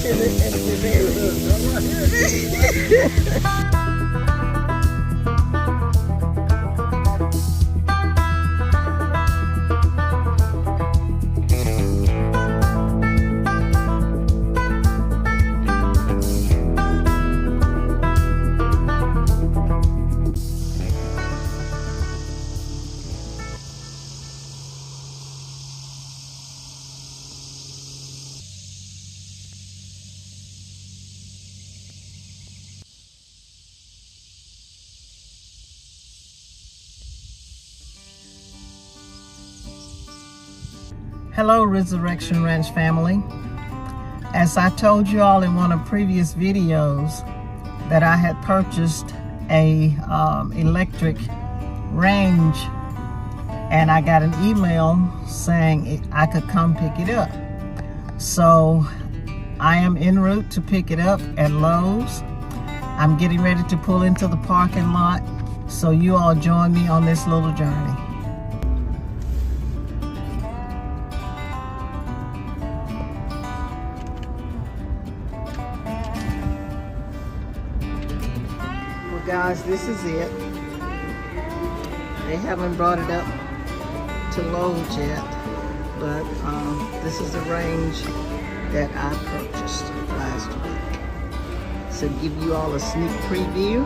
trash in the bed. Hello, Resurrection Ranch family. As I told you all in one of previous videos that I had purchased a electric range, and I got an email saying I could come pick it up. So I am en route to pick it up at Lowe's. I'm getting ready to pull into the parking lot, so you all join me on this little journey. Guys, this is it. They haven't brought it up to Lowe's yet, but this is the range that I purchased last week. So give you all a sneak preview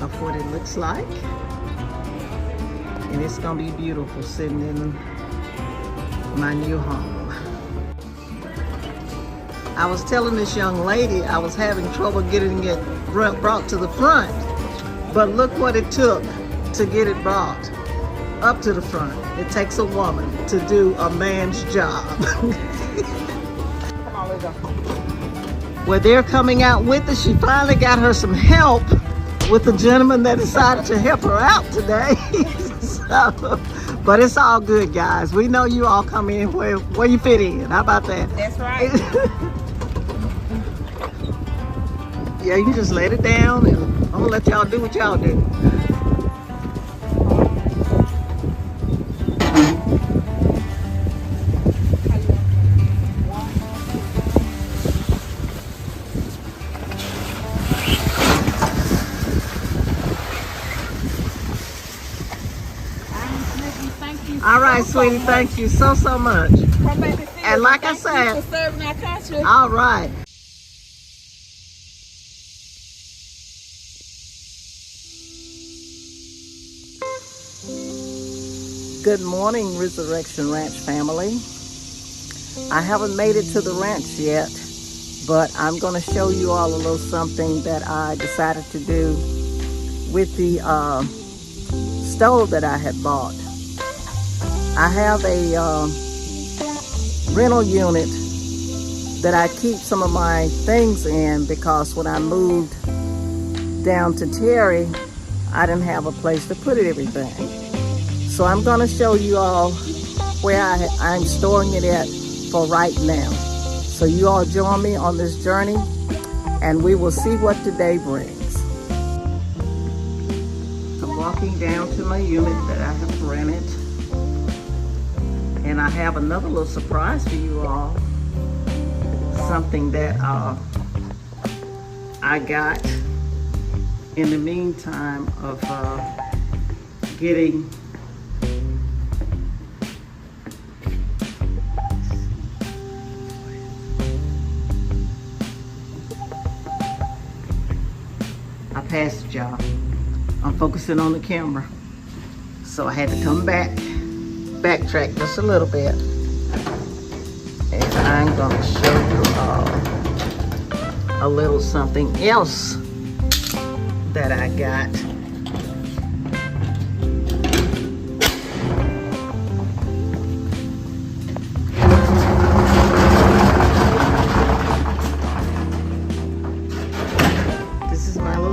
of what it looks like. And it's gonna be beautiful sitting in my new home. I was telling this young lady I was having trouble getting it brought to the front, but look what it took to get it brought up to the front. It takes a woman to do a man's job. Come on, let's go. Well, they're coming out with her. She finally got her some help with the gentleman that decided to help her out today. So, but it's all good, guys. We know you all come in where you fit in. How about that? That's right. Yeah, you can just let it down, and I'm gonna let y'all do what y'all do. All right, sweetie, thank you so much. And like I said, all right. Good morning, Resurrection Ranch family. I haven't made it to the ranch yet, but I'm going to show you all a little something that I decided to do with the stove that I had bought. I have a rental unit that I keep some of my things in because when I moved down to Terry, I didn't have a place to put everything. So I'm going to show you all where I'm storing it at for right now. So you all join me on this journey and we will see what today brings. I'm walking down to my unit that I have rented. And I have another little surprise for you all. Something that I got in the meantime of getting I passed it, y'all. I'm focusing on the camera. So I had to come backtrack just a little bit. And I'm gonna show you all a little something else that I got.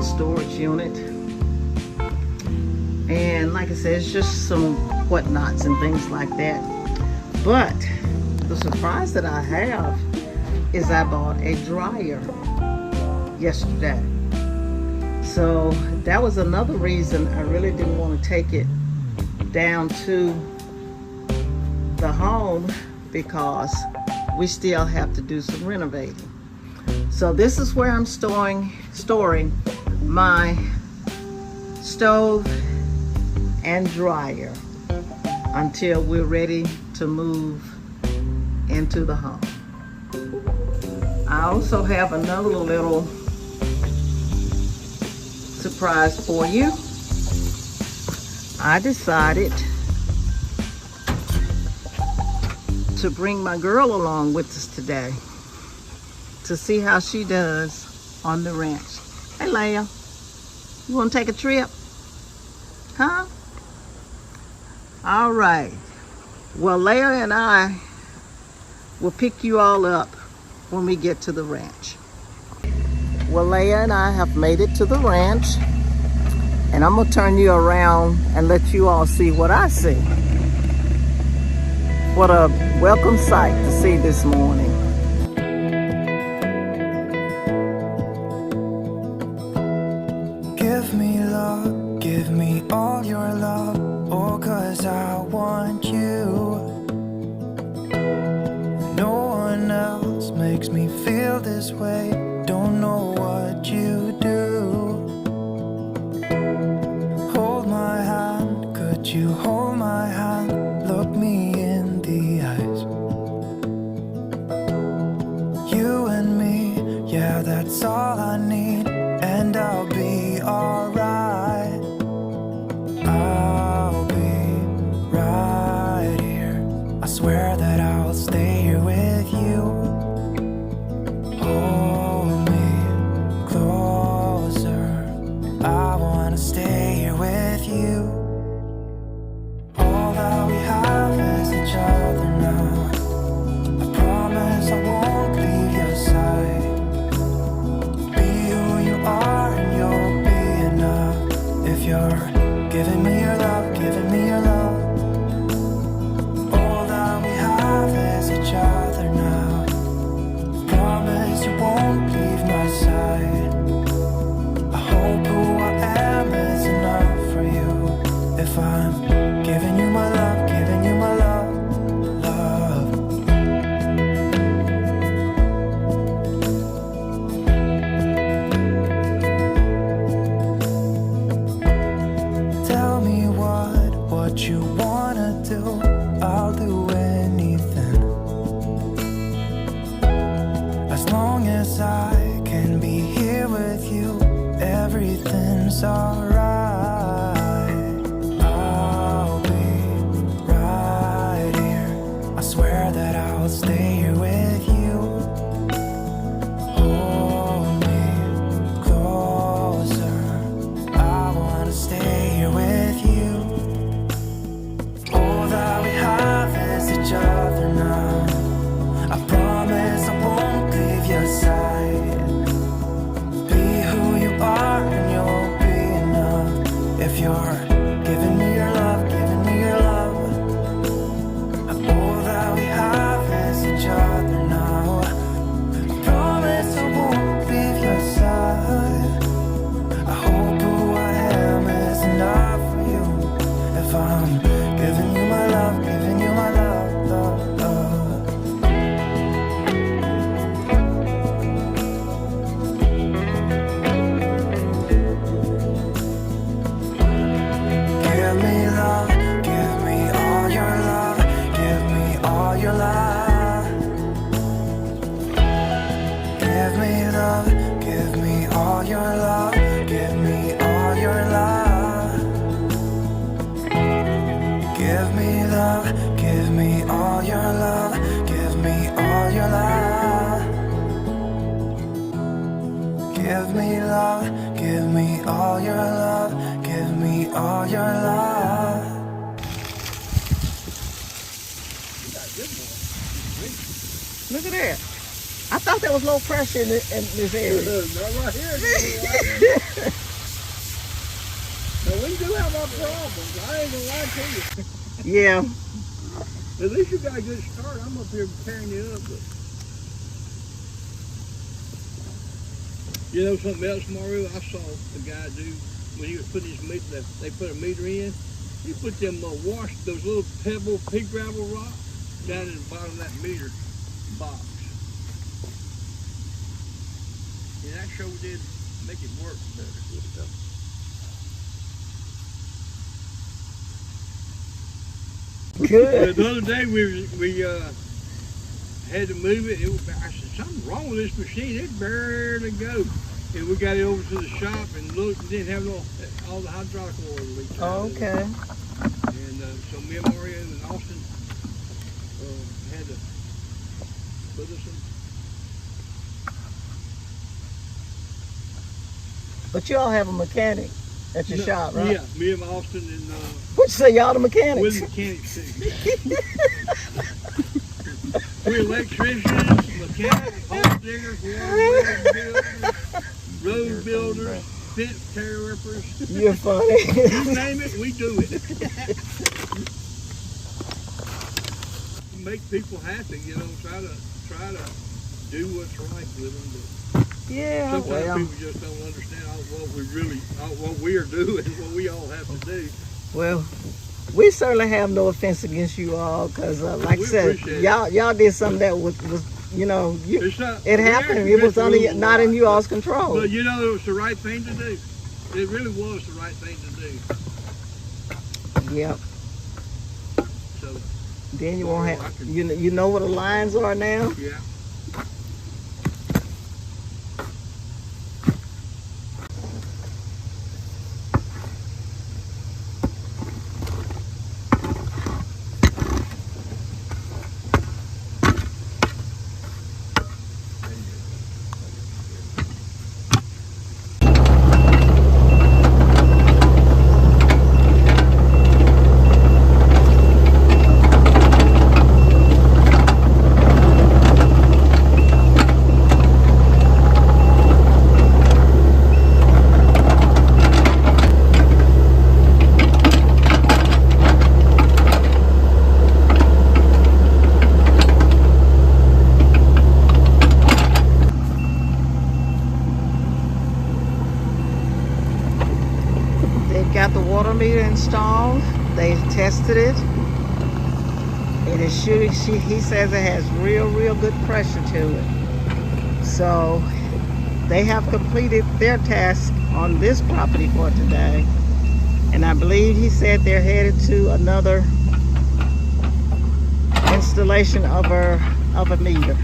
Storage unit, and like I said, it's just some whatnots and things like that. But the surprise that I have is I bought a dryer yesterday. So that was another reason I really didn't want to take it down to the home because we still have to do some renovating. So this is where I'm storing my stove and dryer until we're ready to move into the home. I also have another little surprise for you. I decided to bring my girl along with us today to see how she does on the ranch. Hey Leia, you want to take a trip? Huh? All right. Well, Leia and I will pick you all up when we get to the ranch. Well, Leia and I have made it to the ranch, and I'm gonna turn you around and let you all see what I see. What a welcome sight to see this morning. Give me love, give me all your love, oh, 'cause I want you. No one else makes me feel this way, don't know what you do. Hold my hand, could you hold my hand, look me in the eyes. You and me, yeah, that's all I need, and I'll be alright. I'll be right here, I swear that I'll stay here with you. Hold me closer, I wanna stay here with you. All that we have is each other now. I promise I won't leave your side. Be who you are and you'll be enough. If you're giving me your love, giving me your love. All that we have is each other now. Promise you won't leave my side. I hope who I am is enough for you. If I'm giving you my love, giving you my love, love. Tell me what you wanna do, I'll do anything. As long as I can be here with you, everything's alright. I'll be right here, I swear that I'll stay here with you. Hold me closer, I wanna stay here with you. All that we have is each other now. I promise I won't leave your side. Be who you are and you'll be enough. If you're giving me your love, giving me your love. All that we have is each other now. I promise I won't leave your side. I hope who I am is enough for you. If I'm giving you my love, giving you my love, love, love. Give me love, give me all your love, give me all your love. Give me love, give me all your love, give me all your love. Give me love, give me all your love, give me all your love. Give me love, give me all your love, give me all your love. Look at that. I thought there was low pressure in this area. Not right here. Now we do have our problems. I ain't gonna lie to you. Yeah. At least you got a good start. I'm up here tearing you up. But you know something else, Mario? I saw a guy do when he was putting his meter. They put a meter in. He put them those little pebble pea gravel rocks. down in the bottom of that meter box. And that sure did make it work better. Good. The other day we had to move it. I said, something's wrong with this machine. It barely go. And we got it over to the shop and looked and didn't have all the hydraulic oil leaked out of it. Okay. And so me and Mario and Austin had to put us in. But you all have a mechanic at your shop, right? Yeah, me and Austin and What you say, y'all the mechanics? we're the mechanics too. We're electricians, mechanics, hole diggers, water builders, road builders, fence tear rippers. You're funny. You name it, we do it. Make people happy, you know, try to do what's right with them. But Yeah, sometimes well, people just don't understand what we are doing, what we all have to do. well, we certainly have no offense against you all, because like I We said, appreciate y'all did something that was you know, It's not, it happened. It was not in you all's control. But you know, it was the right thing to do. It really was the right thing to do. Yep. So, Then you won't I have, can- you know where the lines are now? yeah. Got the water meter installed. They tested it, and it should. He says it has real good pressure to it. So they have completed their task on this property for today, and I believe he said they're headed to another installation of a meter.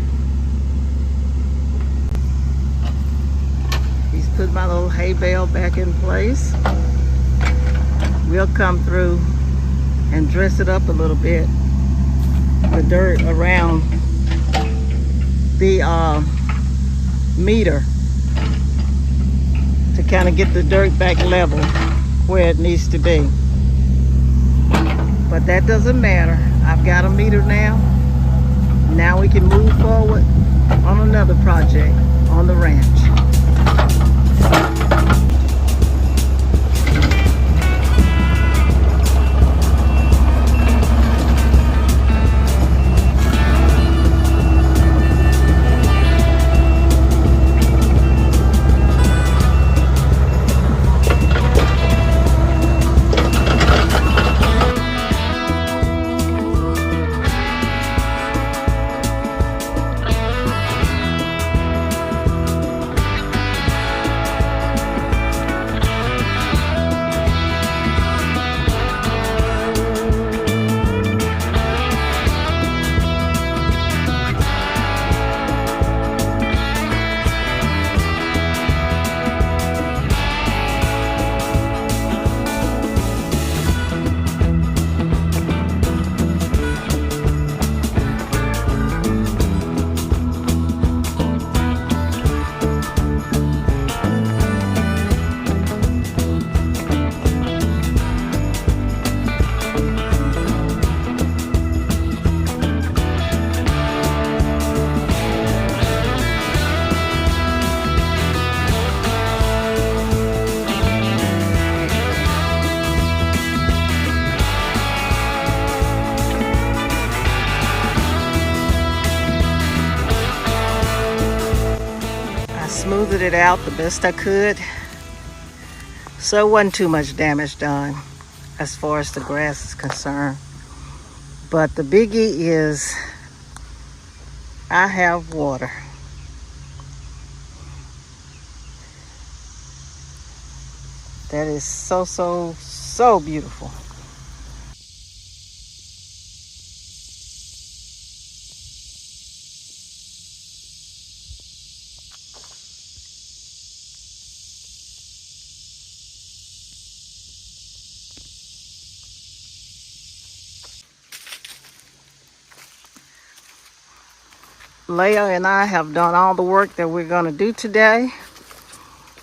He's put my little hay bale back in place. We'll come through and dress it up a little bit, the dirt around the meter, to kind of get the dirt back level where it needs to be. But that doesn't matter. I've got a meter now. Now we can move forward on another project on the ranch. Smoothed it out the best I could, so it wasn't too much damage done as far as the grass is concerned. But the biggie is I have water. That is so, so, so beautiful. Leah and I have done all the work that we're going to do today.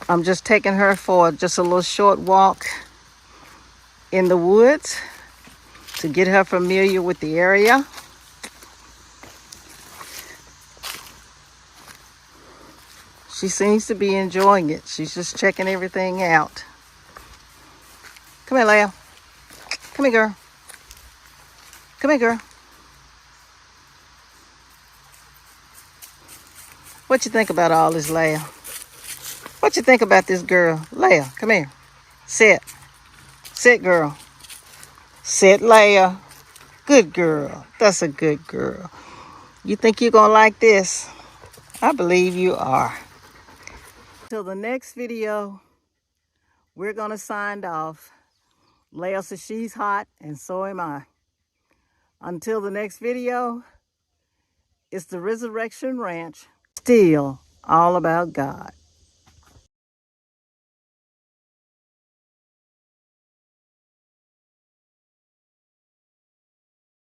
I'm just taking her for just a little short walk in the woods to get her familiar with the area. She seems to be enjoying it. She's just checking everything out. Come here, Leah. Come here, girl. Come here, girl. What you think about all this, Leah? What you think about this girl? Leah, come here. Sit. Sit, girl. Sit, Leah. Good girl. That's a good girl. You think you're going to like this? I believe you are. Till the next video, we're going to sign off. Leah says she's hot, and so am I. Until the next video, it's the Resurrection Ranch. Still all about God.